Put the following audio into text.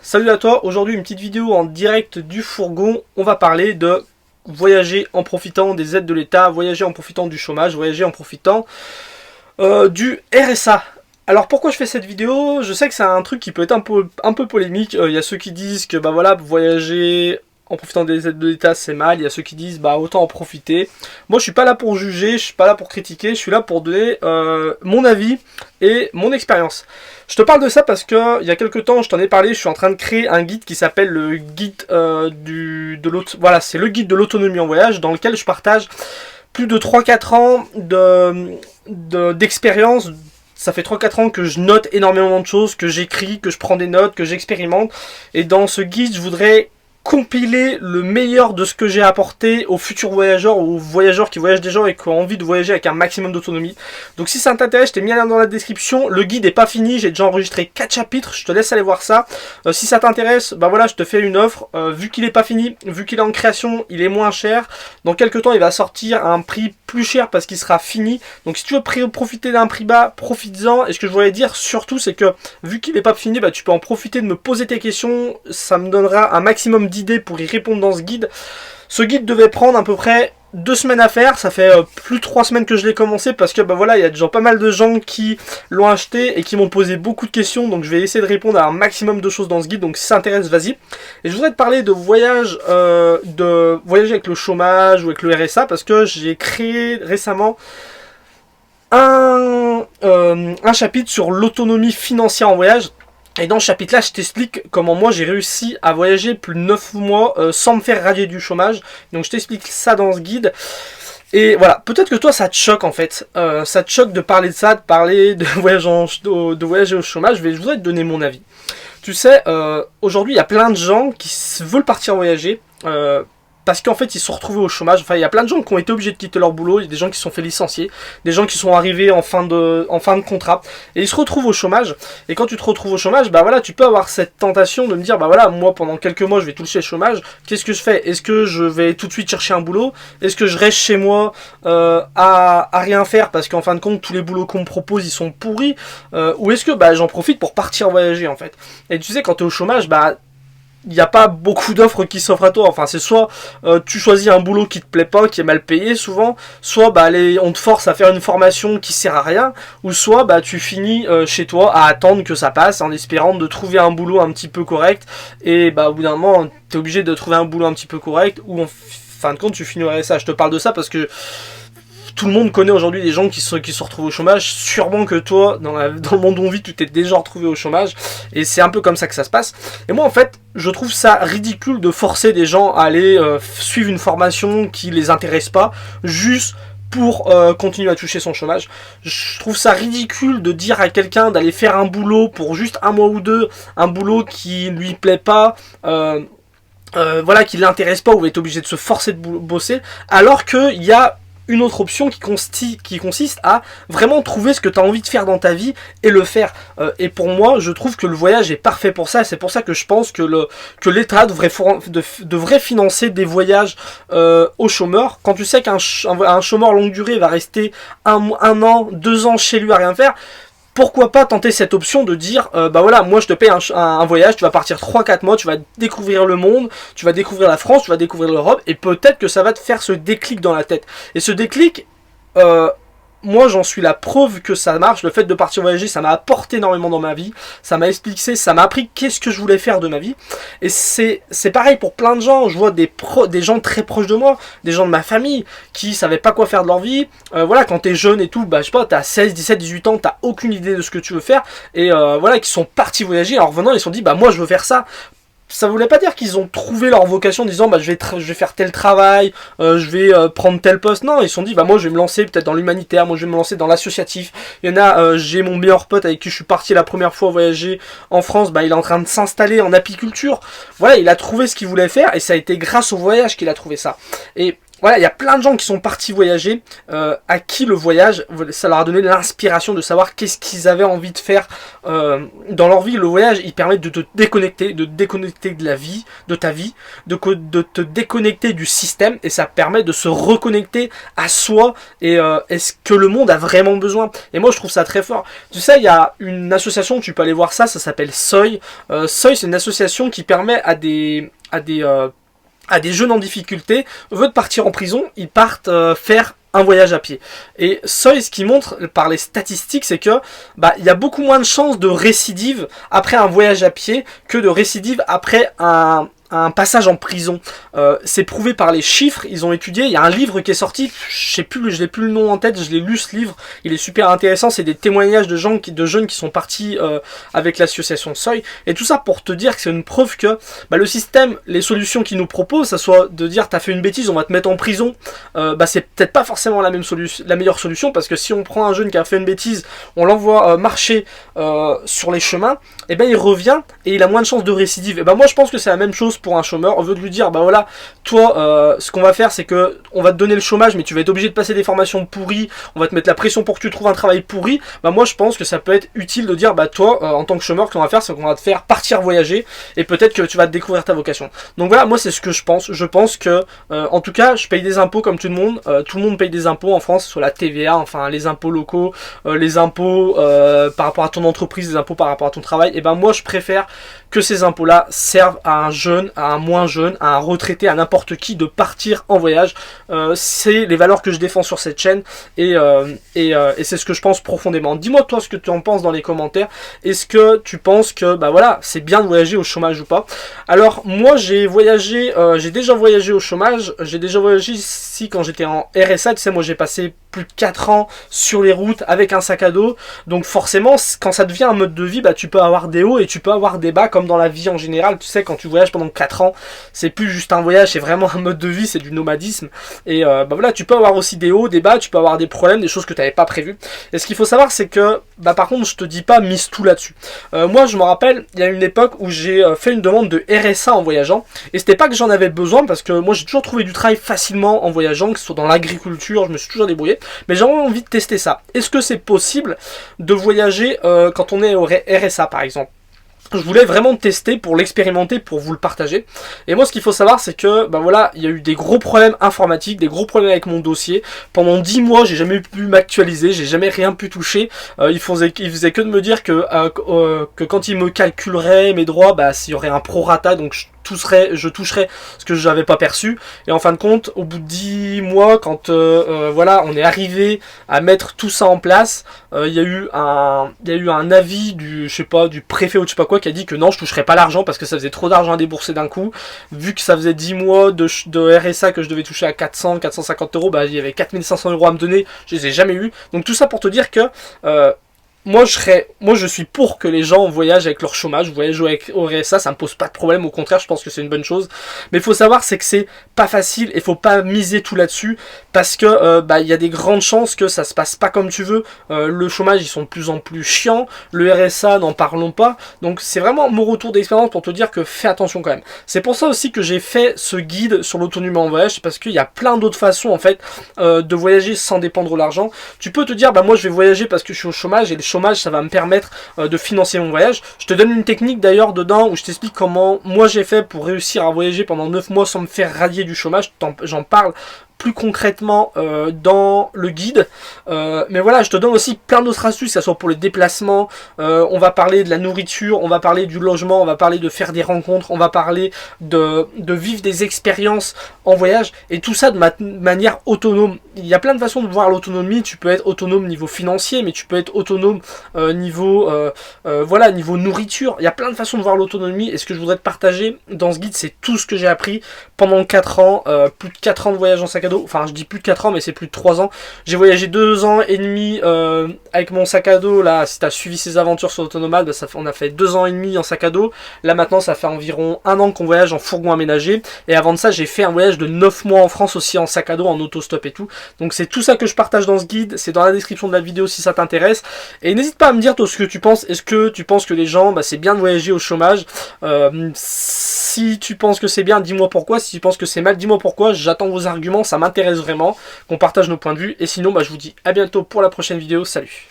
Salut à toi, aujourd'hui une petite vidéo en direct du fourgon. On va parler de voyager en profitant des aides de l'État, voyager en profitant du chômage, voyager en profitant du RSA. Alors pourquoi je fais cette vidéo? Je sais que c'est un truc qui peut être un peu polémique. Il y a ceux qui disent que bah voilà, voyager en profitant des aides de l'État c'est mal. Il y a ceux qui disent bah autant en profiter. Moi je suis pas là pour juger, je suis pas là pour critiquer, je suis là pour donner mon avis et mon expérience. Je te parle de ça parce que il y a quelques temps, je t'en ai parlé, je suis en train de créer un guide qui s'appelle le guide voilà, c'est le guide de l'autonomie en voyage, dans lequel je partage plus de 3-4 ans d'expérience. Ça fait 3-4 ans que je note énormément de choses, que j'écris, que je prends des notes, que j'expérimente. Et dans ce guide, je voudrais compiler le meilleur de ce que j'ai apporté aux futurs voyageurs, aux voyageurs qui voyagent déjà et qui ont envie de voyager avec un maximum d'autonomie. Donc si ça t'intéresse, je t'ai mis un lien dans la description. Le guide n'est pas fini, j'ai déjà enregistré 4 chapitres, je te laisse aller voir ça. Si ça t'intéresse, bah voilà, je te fais une offre. Vu qu'il n'est pas fini, vu qu'il est en création, il est moins cher. Dans quelques temps, il va sortir à un prix plus cher parce qu'il sera fini. Donc si tu veux profiter d'un prix bas, profites-en. Et ce que je voulais dire surtout, c'est que vu qu'il n'est pas fini, bah, tu peux en profiter de me poser tes questions. Ça me donnera un maximum d'idées pour y répondre dans ce guide. Ce guide devait prendre à peu près 2 semaines à faire, ça fait plus de 3 semaines que je l'ai commencé parce que bah voilà, il y a déjà pas mal de gens qui l'ont acheté et qui m'ont posé beaucoup de questions, donc je vais essayer de répondre à un maximum de choses dans ce guide, donc si ça t'intéresse, vas-y. Et je voudrais te parler de voyager avec le chômage ou avec le RSA parce que j'ai créé récemment un chapitre sur l'autonomie financière en voyage. Et dans ce chapitre-là, je t'explique comment moi j'ai réussi à voyager plus de 9 mois sans me faire radier du chômage. Donc je t'explique ça dans ce guide. Et voilà, peut-être que toi ça te choque en fait. Ça te choque de parler de ça, de parler de voyager au chômage. Je voudrais te donner mon avis. Tu sais, aujourd'hui il y a plein de gens qui veulent partir voyager. Parce qu'en fait ils se sont retrouvés au chômage. Enfin il y a plein de gens qui ont été obligés de quitter leur boulot. Il y a des gens qui se sont fait licencier, des gens qui sont arrivés en fin de contrat et ils se retrouvent au chômage. Et quand tu te retrouves au chômage, bah voilà, tu peux avoir cette tentation de me dire bah voilà, moi pendant quelques mois je vais toucher le chômage. Qu'est-ce que je fais? Est-ce que je vais tout de suite chercher un boulot? Est-ce que je reste chez moi à rien faire parce qu'en fin de compte tous les boulots qu'on me propose ils sont pourris? Ou est-ce que bah j'en profite pour partir voyager en fait? Et tu sais, quand tu es au chômage, bah il n'y a pas beaucoup d'offres qui s'offrent à toi. Enfin, c'est soit tu choisis un boulot qui te plaît pas, qui est mal payé souvent, soit bah, on te force à faire une formation qui sert à rien, ou soit bah, tu finis chez toi à attendre que ça passe en espérant de trouver un boulot un petit peu correct. Et bah, au bout d'un moment, tu es obligé de trouver un boulot un petit peu correct, ou en fin de compte, tu finis au RSA. Je te parle de ça parce que tout le monde connaît aujourd'hui des gens qui se retrouvent au chômage. Sûrement que toi, dans le monde où on vit, tu t'es déjà retrouvé au chômage. Et c'est un peu comme ça que ça se passe. Et moi, en fait, je trouve ça ridicule de forcer des gens à aller suivre une formation qui les intéresse pas, juste pour continuer à toucher son chômage. Je trouve ça ridicule de dire à quelqu'un d'aller faire un boulot pour juste un mois ou deux, un boulot qui lui plaît pas, voilà, qui l'intéresse pas, ou va être obligé de se forcer de bosser, alors qu'il y a une autre option qui consiste à vraiment trouver ce que tu as envie de faire dans ta vie et le faire. Et pour moi, je trouve que le voyage est parfait pour ça. C'est pour ça que je pense que l'État devrait financer des voyages aux chômeurs. Quand tu sais qu'un chômeur longue durée va rester un an, 2 ans chez lui à rien faire, pourquoi pas tenter cette option de dire bah voilà, moi je te paye un voyage, tu vas partir 3-4 mois, tu vas découvrir le monde, tu vas découvrir la France, tu vas découvrir l'Europe, et peut-être que ça va te faire ce déclic dans la tête. Et ce déclic, moi j'en suis la preuve que ça marche. Le fait de partir voyager, ça m'a apporté énormément dans ma vie, ça m'a expliqué, ça m'a appris qu'est-ce que je voulais faire de ma vie. Et c'est pareil pour plein de gens. Je vois des gens très proches de moi, des gens de ma famille qui savaient pas quoi faire de leur vie. Voilà, quand t'es jeune et tout, bah je sais pas, t'as 16, 17, 18 ans, t'as aucune idée de ce que tu veux faire, et voilà, qui sont partis voyager. En revenant, ils se sont dit bah moi je veux faire ça. Ça voulait pas dire qu'ils ont trouvé leur vocation en disant bah je vais faire tel travail, je vais prendre tel poste. Non, ils se sont dit bah moi je vais me lancer peut-être dans l'humanitaire, moi je vais me lancer dans l'associatif. Il y en a, j'ai mon meilleur pote avec qui je suis parti la première fois voyager en France, bah il est en train de s'installer en apiculture. Voilà, il a trouvé ce qu'il voulait faire et ça a été grâce au voyage qu'il a trouvé ça. Et voilà, il y a plein de gens qui sont partis voyager, à qui le voyage, ça leur a donné l'inspiration de savoir qu'est-ce qu'ils avaient envie de faire dans leur vie. Le voyage, il permet de te déconnecter, de la vie, de ta vie, de te déconnecter du système, et ça permet de se reconnecter à soi et ce que le monde a vraiment besoin. Et moi, je trouve ça très fort. Tu sais, il y a une association, tu peux aller voir ça s'appelle Seuil. Seuil, c'est une association qui permet à des jeunes en difficulté, veulent partir en prison, ils partent faire un voyage à pied. Et Seuil, ce qui montre par les statistiques, c'est que il y a beaucoup moins de chances de récidive après un voyage à pied que de récidive après un passage en prison. C'est prouvé par les chiffres, ils ont étudié, il y a un livre qui est sorti, je n'ai plus le nom en tête, je l'ai lu ce livre, il est super intéressant, c'est des témoignages de jeunes qui sont partis avec l'association Seuil, et tout ça pour te dire que c'est une preuve que le système, les solutions qu'il nous propose, ça soit de dire t'as fait une bêtise, on va te mettre en prison, c'est peut-être pas forcément la meilleure solution, parce que si on prend un jeune qui a fait une bêtise, on l'envoie marcher sur les chemins, et il revient et il a moins de chances de récidive. Et moi je pense que c'est la même chose pour un chômeur. On veut lui dire voilà, toi ce qu'on va faire, c'est que on va te donner le chômage, mais tu vas être obligé de passer des formations pourries, on va te mettre la pression pour que tu trouves un travail pourri. Moi je pense que ça peut être utile de dire toi en tant que chômeur, ce qu'on va faire, c'est qu'on va te faire partir voyager, et peut-être que tu vas découvrir ta vocation. Donc voilà, moi c'est ce que je pense. Je pense que en tout cas je paye des impôts comme tout le monde paye des impôts en France, sur la TVA, enfin les impôts locaux, les impôts par rapport à ton entreprise, les impôts par rapport à ton travail. Et moi je préfère que ces impôts là servent à un jeune, à un moins jeune, à un retraité, à n'importe qui, de partir en voyage. C'est les valeurs que je défends sur cette chaîne, et c'est ce que je pense profondément. Dis-moi toi ce que tu en penses dans les commentaires. Est-ce que tu penses que voilà, c'est bien de voyager au chômage ou pas? Alors moi j'ai déjà voyagé au chômage, j'ai déjà voyagé ici quand j'étais en RSA, tu sais, moi j'ai passé plus de 4 ans sur les routes avec un sac à dos, donc forcément quand ça devient un mode de vie, tu peux avoir des hauts et tu peux avoir des bas, comme dans la vie en général. Tu sais, quand tu voyages pendant 4 ans, c'est plus juste un voyage, c'est vraiment un mode de vie, c'est du nomadisme, et voilà, tu peux avoir aussi des hauts, des bas, tu peux avoir des problèmes, des choses que tu n'avais pas prévues. Et ce qu'il faut savoir, c'est que par contre je te dis pas mise tout là-dessus. Moi je me rappelle, il y a une époque où j'ai fait une demande de RSA en voyageant, et c'était pas que j'en avais besoin, parce que moi j'ai toujours trouvé du travail facilement en voyageant, que ce soit dans l'agriculture, je me suis toujours débrouillé, mais j'avais envie de tester ça. Est-ce que c'est possible de voyager quand on est au RSA par exemple? Je voulais vraiment tester pour l'expérimenter, pour vous le partager. Et moi ce qu'il faut savoir, c'est que voilà, il y a eu des gros problèmes informatiques, des gros problèmes avec mon dossier. Pendant 10 mois j'ai jamais pu m'actualiser, j'ai jamais rien pu toucher. Il faisait que de me dire que quand il me calculerait mes droits, s'il y aurait un prorata, donc je toucherais ce que je n'avais pas perçu. Et en fin de compte, au bout de 10 mois, quand voilà, on est arrivé à mettre tout ça en place, il y a eu un avis du préfet ou je sais pas quoi, qui a dit que non, je toucherais pas l'argent parce que ça faisait trop d'argent à débourser d'un coup. Vu que ça faisait 10 mois de RSA que je devais toucher à 450 euros, il y avait 4500 euros à me donner, je les ai jamais eu. Donc tout ça pour te dire que moi je suis pour que les gens voyagent avec leur chômage, voyagent avec au RSA, ça me pose pas de problème, au contraire je pense que c'est une bonne chose. Mais il faut savoir, c'est que c'est pas facile et faut pas miser tout là-dessus, parce que il y a des grandes chances que ça se passe pas comme tu veux. Le chômage, ils sont de plus en plus chiants, le RSA n'en parlons pas. Donc c'est vraiment mon retour d'expérience pour te dire que fais attention quand même. C'est pour ça aussi que j'ai fait ce guide sur l'autonomie en voyage, parce qu'il y a plein d'autres façons en fait de voyager sans dépendre de l'argent. Tu peux te dire moi je vais voyager parce que je suis au chômage, et le chômage ça va me permettre de financer mon voyage. Je te donne une technique d'ailleurs dedans où je t'explique comment moi j'ai fait pour réussir à voyager pendant 9 mois sans me faire radier du chômage. J'en parle plus concrètement dans le guide, mais voilà, je te donne aussi plein d'autres astuces, que ce soit pour les déplacements, on va parler de la nourriture, on va parler du logement, on va parler de faire des rencontres, on va parler de vivre des expériences en voyage, et tout ça de manière autonome. Il y a plein de façons de voir l'autonomie. Tu peux être autonome niveau financier, mais tu peux être autonome niveau nourriture. Il y a plein de façons de voir l'autonomie, et ce que je voudrais te partager dans ce guide, c'est tout ce que j'ai appris pendant 4 ans, plus de 4 ans de voyage en sac à dos. Enfin je dis plus de 4 ans, mais c'est plus de 3 ans. J'ai voyagé 2 ans et demi avec mon sac à dos. Là, si tu as suivi ces aventures sur l'Autonomade, on a fait 2 ans et demi en sac à dos. Là maintenant ça fait environ 1 an qu'on voyage en fourgon aménagé, et avant de ça j'ai fait un voyage de 9 mois en France aussi en sac à dos, en autostop et tout. Donc c'est tout ça que je partage dans ce guide, c'est dans la description de la vidéo si ça t'intéresse. Et n'hésite pas à me dire toi ce que tu penses. Est-ce que tu penses que les gens, c'est bien de voyager au chômage? Si tu penses que c'est bien, dis-moi pourquoi. Si tu penses que c'est mal, dis-moi pourquoi. J'attends vos arguments, ça m'intéresse vraiment qu'on partage nos points de vue. Et sinon, bah, je vous dis à bientôt pour la prochaine vidéo. Salut!